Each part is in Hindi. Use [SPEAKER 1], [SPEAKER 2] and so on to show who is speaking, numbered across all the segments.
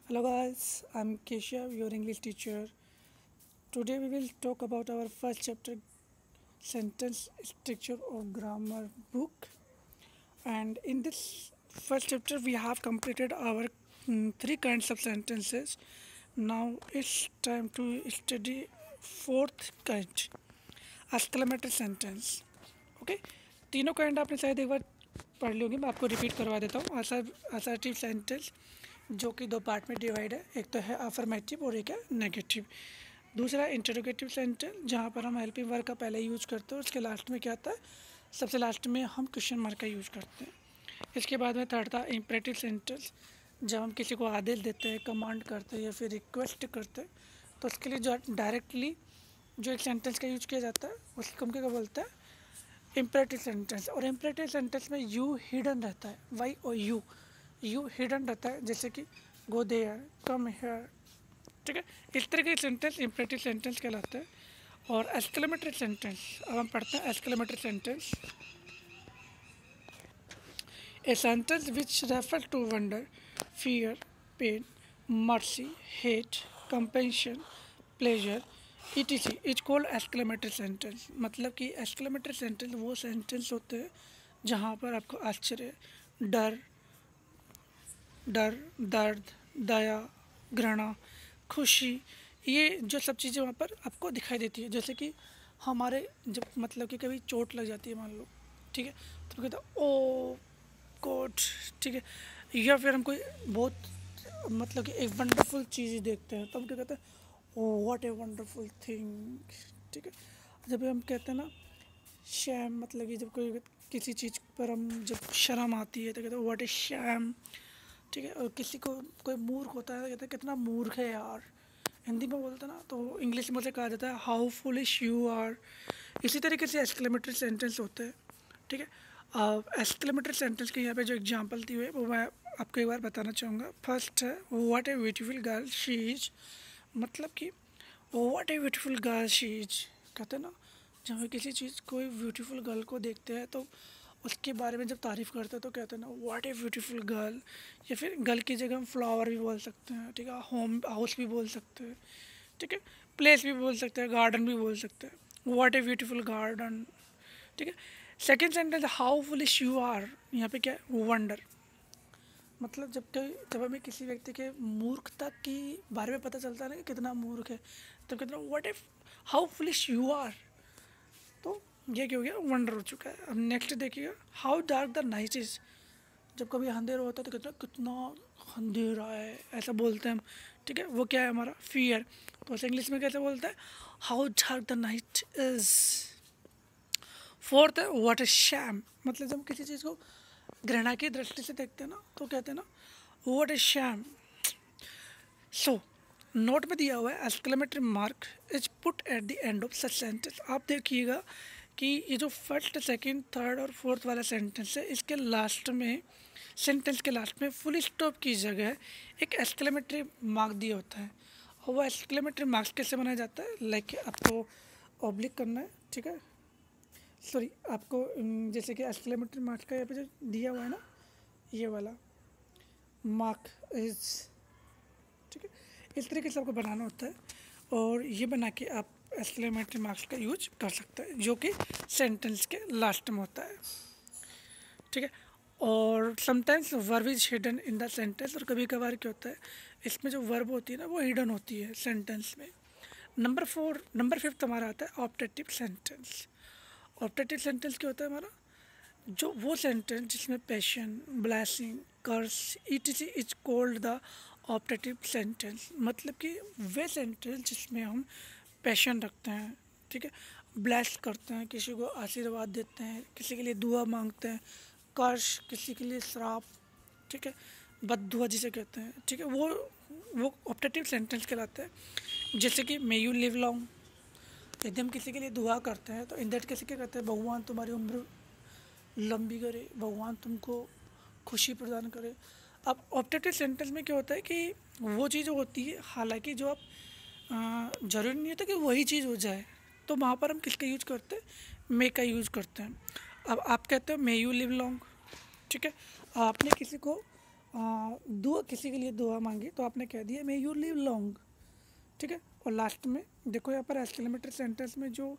[SPEAKER 1] Hello guys, I'm Keshav, your English teacher. Today we will talk about our first chapter, sentence structure or grammar book. And in this first chapter we have completed our three kinds of sentences. Now it's time to study fourth kind, exclamatory sentence. Okay, तीनों काइंड आपने शायद एक बार पढ़ ली होगी, मैं आपको रिपीट करवा देता हूँ। असर्टिव सेंटेंस जो कि दो पार्ट में डिवाइड है, एक तो है अफर्मेटिव और एक है नेगेटिव। दूसरा इंटरोगेटिव सेंटेंस जहाँ पर हम हेल्पिंग वर्ब का पहले यूज करते हैं, उसके लास्ट में क्या आता है, सबसे लास्ट में हम क्वेश्चन मार्क का यूज करते हैं। इसके बाद में थर्ड था इम्परेटिव सेंटेंस, जब हम किसी को आदेश देते हैं, कमांड करते हैं या फिर रिक्वेस्ट करते हैं, तो उसके लिए जो डायरेक्टली जो एक सेंटेंस का यूज किया जाता है उसको हम क्या बोलते हैं, इम्परेटिव सेंटेंस। और इम्परेटिव सेंटेंस में यू हिडन रहता है, वाई और यू हिडन रहता है, जैसे कि गो देयर, कम हेयर। ठीक है, इस तरह के सेंटेंस इम्परेटिव सेंटेंस कहलाते हैं। और एक्सक्लेमेटरी सेंटेंस, अब हम पढ़ते हैं exclamatory sentence. A sentence which refer to wonder, fear, pain, mercy, hate, compassion, pleasure, ETC is called exclamatory sentence. मतलब कि एक्सक्लेमेटरी सेंटेंस वो सेंटेंस होते हैं जहाँ पर आपको आश्चर्य, डर, दर्द, दया, घृणा, खुशी, ये जो सब चीज़ें वहाँ पर आपको दिखाई देती है। जैसे कि हमारे जब मतलब कि कभी चोट लग जाती है मान लो, ठीक है, तो कहते हैं ओ गॉड, ठीक है। या फिर हम कोई बहुत मतलब कि एक वंडरफुल चीज़ देखते हैं तो हम क्या कहते हैं, oh what a wonderful thing, ठीक है। जब हम कहते हैं ना शैम, मतलब कि जब कोई किसी चीज़ पर हम जब शर्म आती है तो कहते हैं व्हाट ए शैम, ठीक है। और किसी को कोई मूर्ख होता है तो कहते हैं कितना मूर्ख है यार, हिंदी में बोलते हैं ना, तो इंग्लिश में से कहा जाता है हाउ फुलिश यू आर। इसी तरीके से एक्सक्लेमेटरी सेंटेंस होते हैं, ठीक है। एक्सक्लेमेटरी सेंटेंस के यहाँ पे जो एग्जांपल दी हुई है वो मैं आपको एक बार बताना चाहूँगा। फर्स्ट है what a beautiful girl she is. मतलब कि what a beautiful girl she is, कहते हैं ना जब हम किसी चीज़ कोई ब्यूटीफुल गर्ल को देखते हैं तो उसके बारे में जब तारीफ़ करते हैं तो कहते हैं ना व्हाट ए ब्यूटीफुल गर्ल। या फिर गर्ल की जगह हम फ्लावर भी बोल सकते हैं, ठीक है, होम हाउस भी बोल सकते हैं, ठीक है, प्लेस भी बोल सकते हैं, गार्डन भी बोल सकते हैं, व्हाट ए ब्यूटीफुल गार्डन, ठीक है। Second sentence how foolish you are, यहाँ पे क्या है, वंडर। मतलब जब हमें किसी व्यक्ति के मूर्खता की बारे में पता चलता है ना कि कितना मूर्ख है, तो कितना what if how foolish you are, तो ये क्या हो गया, वंडर हो चुका है। अब नेक्स्ट देखिएगा how dark the night is. जब कभी अंधेरा होता है तो कितना अंधेरा है, ऐसा बोलते हैं हम, ठीक है, वो क्या है हमारा फियर। तो उसे इंग्लिश में कैसे बोलते हैं, how dark the night is. Fourth है व्हाट इज शैम। मतलब जब हम किसी चीज़ को घृणा की दृष्टि से देखते हैं ना तो कहते हैं ना what is sham. So note में दिया हुआ है exclamatory mark is put at the end of such sentence. आप देखिएगा कि ये जो फर्स्ट सेकंड थर्ड और फोर्थ वाला सेंटेंस है, इसके लास्ट में, सेंटेंस के लास्ट में फुल स्टॉप की जगह एक एक्सक्लेमेटरी मार्क दिया होता है। और वो एक्सक्लेमेटरी मार्क्स कैसे बनाया जाता है, लाइक आपको ऑब्लिक करना है, ठीक है, सॉरी आपको जैसे कि एक्सक्लेमेटरी मार्क्स का यहाँ पे जो दिया हुआ है ना, ये वाला मार्क इज, ठीक है, इस तरीके से आपको बनाना होता है। और ये बना के आप एक्सक्लेमेटरी मार्क्स का यूज कर सकते हैं, जो कि सेंटेंस के लास्ट में होता है, ठीक है। और sometimes verb is hidden in the sentence, और कभी कभार क्या होता है, इसमें जो वर्ब होती है ना वो हिडन होती है सेंटेंस में। नंबर फिफ्थ हमारा आता है ऑप्टेटिव सेंटेंस। ऑप्टेटिव सेंटेंस क्या होता है हमारा, जो वो सेंटेंस जिसमें passion, blessing, curse, ETC is called the optative sentence. मतलब कि वे सेंटेंस जिसमें हम पैशन रखते हैं, ठीक है, ब्लेस करते हैं, किसी को आशीर्वाद देते हैं, किसी के लिए दुआ मांगते हैं, कर्स किसी के लिए श्राप, ठीक है, बद्दुआ जिसे कहते हैं, ठीक है, वो ऑप्टेटिव सेंटेंस कहलाते हैं। जैसे कि मे यू लिव लॉन्ग, यदि हम किसी के लिए दुआ करते हैं तो इन दैट कैसे क्या कहते हैं, भगवान तुम्हारी उम्र लंबी करे, भगवान तुमको खुशी प्रदान करे। अब ऑप्टेटिव सेंटेंस में क्या होता है कि वो चीज़ होती है, हालांकि जो आप ज़रूरी नहीं होता कि वही चीज़ हो जाए, तो वहाँ पर हम किसका यूज करते हैं, मे का यूज करते हैं। अब आप कहते हो मे यू लिव लॉन्ग, ठीक है, आपने किसी को दुआ, किसी के लिए दुआ मांगी तो आपने कह दिया मे यू लिव लॉन्ग, ठीक है। और लास्ट में देखो यहाँ पर एक्सक्लेमेटरी सेंटेंस में जो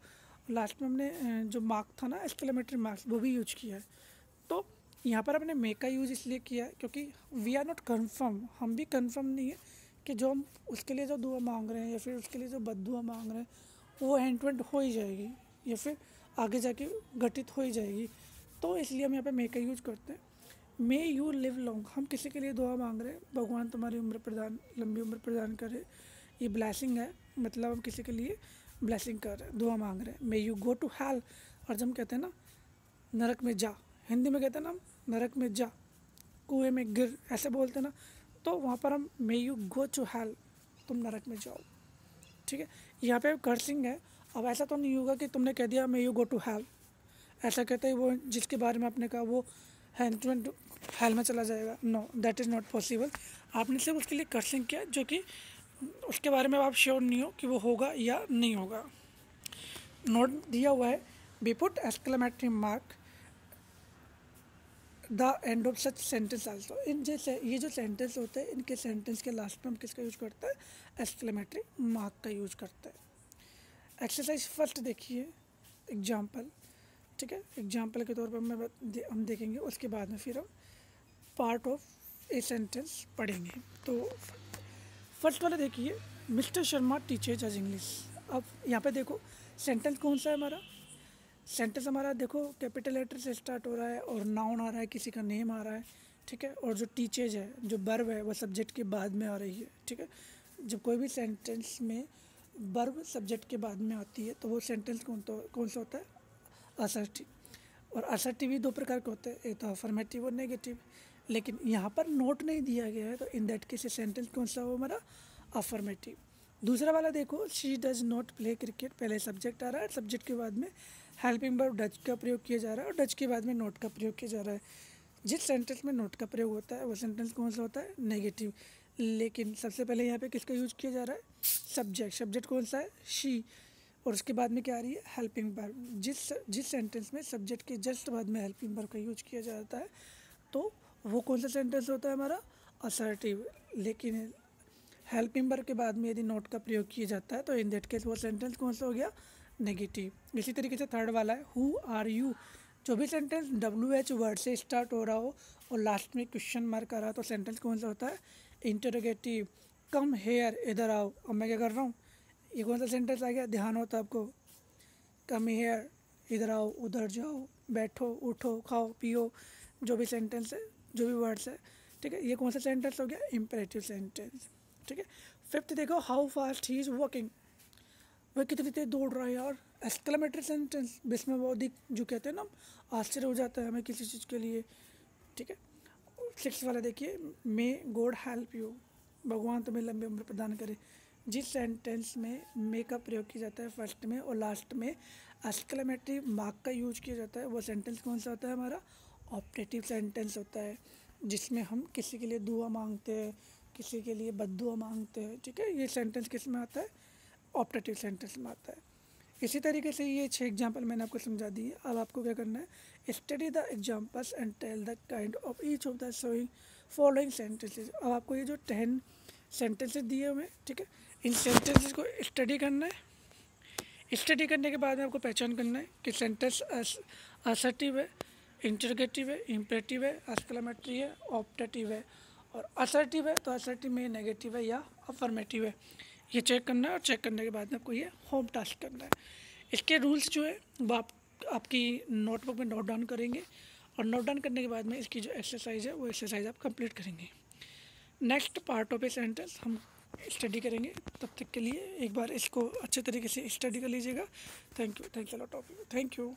[SPEAKER 1] लास्ट में हमने जो मार्क था ना एक्सक्लेमेटरी मार्क्स, वो भी यूज किया है। तो यहाँ पर हमने मे का यूज़ इसलिए किया है क्योंकि वी आर नॉट कन्फर्म, हम भी कन्फर्म नहीं है कि जो हम उसके लिए जो दुआ मांग रहे हैं या फिर उसके लिए जो बद्दुआ मांग रहे हैं वो हैंड टू हैंड हो ही जाएगी या फिर आगे जाके घटित हो ही जाएगी। तो इसलिए हम यहाँ पे मे का यूज करते हैं। मे यू लिव लॉन्ग, हम किसी के लिए दुआ मांग रहे हैं, भगवान तुम्हारी उम्र प्रदान, लंबी उम्र प्रदान करे, ये ब्लेसिंग है, मतलब हम किसी के लिए ब्लेसिंग कर रहे हैं, दुआ मांग रहे हैं। May you go to hell, और जब हम कहते हैं ना नरक में जा, हिंदी में कहते हैं ना हम नरक में जा, कुएं में गिर, ऐसे बोलते हैं ना, तो वहाँ पर हम may you go to hell, तुम नरक में जाओ, ठीक है। यहाँ पे कर्सिंग है। अब ऐसा तो नहीं होगा कि तुमने कह दिया may you go to hell, ऐसा कहते ही वो जिसके बारे में आपने कहा वो हैंड टू हैंड हेल में चला जाएगा, know that is not possible. आपने सिर्फ उसके लिए कर्सिंग किया जो कि उसके बारे में आप श्योर नहीं हो कि वो होगा या नहीं होगा। नोट दिया हुआ है be put exclamatory mark the end of such sentence also. इन जैसे ये जो सेंटेंस होते हैं इनके सेंटेंस के लास्ट में हम किसका यूज करते हैं, एक्सक्लेमेटरी मार्क का यूज करते हैं। एक्सरसाइज फर्स्ट देखिए, एग्जाम्पल, ठीक है। एग्जाम्पल के तौर पर हम देखेंगे, उसके बाद में फिर हम पार्ट ऑफ ए सेंटेंस पढ़ेंगे। तो फर्स्ट वाला देखिए, मिस्टर शर्मा टीचर्स अस इंग्लिश। अब यहाँ पे देखो सेंटेंस कौन सा है हमारा, सेंटेंस हमारा देखो कैपिटल लेटर से स्टार्ट हो रहा है और नाउन आ रहा है, किसी का नेम आ रहा है, ठीक है। और जो टीचर्स है, जो वर्ब है, वो सब्जेक्ट के बाद में आ रही है, ठीक है। जब कोई भी सेंटेंस में वर्ब सब्जेक्ट के बाद में आती है तो वो सेंटेंस कौन सा होता है, असर्टिव। और असर्टिव भी दो प्रकार के होते हैं, एक तो अफर्मेटिव और नेगेटिव। लेकिन यहाँ पर नोट नहीं दिया गया है, तो इन दैट केस सेंटेंस कौन सा हो हमारा, अफर्मेटिव। दूसरा वाला देखो, she does not play cricket, पहले सब्जेक्ट आ रहा है, सब्जेक्ट के बाद में हेल्पिंग वर्ब डज का प्रयोग किया जा रहा है और डज के बाद में नोट का प्रयोग किया जा रहा है। जिस सेंटेंस में नोट का प्रयोग होता है वो सेंटेंस कौन सा होता है, नेगेटिव। लेकिन सबसे पहले यहाँ पे किसका यूज किया जा रहा है, सब्जेक्ट। सब्जेक्ट कौन सा है, शी, और उसके बाद में क्या आ रही है, हेल्पिंग वर्ब। जिस सेंटेंस में सब्जेक्ट के जस्ट बाद में हेल्पिंग वर्ब का यूज किया जाता है तो वो कौन सा सेंटेंस होता है हमारा, असर्टिव। लेकिन हेल्पिंग वर्ब के बाद में यदि नोट का प्रयोग किया जाता है तो इन दैट केस वो सेंटेंस कौन सा हो गया, नेगेटिव। इसी तरीके से थर्ड वाला है, हु आर यू। जो भी सेंटेंस WH वर्ड से स्टार्ट हो रहा हो और लास्ट में क्वेश्चन मार्क आ रहा हो तो सेंटेंस कौन सा होता है, इंटरोगेटिव। कम हेयर, इधर आओ। अब मैं क्या कर रहा हूँ, ये कौन सा सेंटेंस आ गया, ध्यान होता है आपको, कम हेयर, इधर आओ, उधर जाओ, बैठो, उठो, खाओ, पियो, जो भी सेंटेंस है, जो भी वर्ड्स है, ठीक है। ये कौन सा सेंटेंस हो गया, इम्परेटिव सेंटेंस, ठीक है। फिफ्थ देखो, how fast he is walking, वह कितनी तेज दौड़ रहा है यार, एक्सक्लेमेटरी सेंटेंस, जिसमें वो अधिक जो कहते हैं ना आश्चर्य हो जाता है हमें किसी चीज़ के लिए, ठीक है। सिक्स वाला देखिए, मे गॉड हेल्प यू, भगवान तुम्हें लंबी उम्र प्रदान करे। जिस सेंटेंस में मे का प्रयोग किया जाता है फर्स्ट में और लास्ट में एक्सक्लेमेटरी मार्क का यूज किया जाता है वो सेंटेंस कौन सा होता है हमारा, ऑप्टेटिव सेंटेंस होता है। जिसमें हम किसी के लिए दुआ मांगते हैं, किसी के लिए बद्दुआ मांगते हैं, ठीक है। ये सेंटेंस किस में आता है, ऑप्टेटिव सेंटेंस में आता है। इसी तरीके से ये 6 एग्जाम्पल मैंने आपको समझा दिए। अब आपको क्या करना है, study the examples and tell the kind of each of the showing following sentences. अब आपको ये जो 10 सेंटेंसेज दिए हुए हैं, ठीक है, इन सेंटेंसेज को स्टडी करना है। स्टडी करने के बाद में आपको पहचान करना है कि सेंटेंस असर्टिव है, इंटरोगेटिव है, इम्परेटिव है, एक्सक्लेमेटरी है, ऑप्टेटिव है। और असर्टिव है तो असर्टिव में नेगेटिव है या अफर्मेटिव है, ये चेक करना है। और चेक करने के बाद में आपको ये होम टास्क करना है। इसके रूल्स जो है वो आपकी नोटबुक में नोट डाउन करेंगे और नोट डाउन करने के बाद में इसकी जो एक्सरसाइज है वो एक्सरसाइज आप कंप्लीट करेंगे। Next part of a sentence हम स्टडी करेंगे। तब तक के लिए एक बार इसको अच्छे तरीके से स्टडी कर लीजिएगा। Thank you, thanks a lot of you, thank you.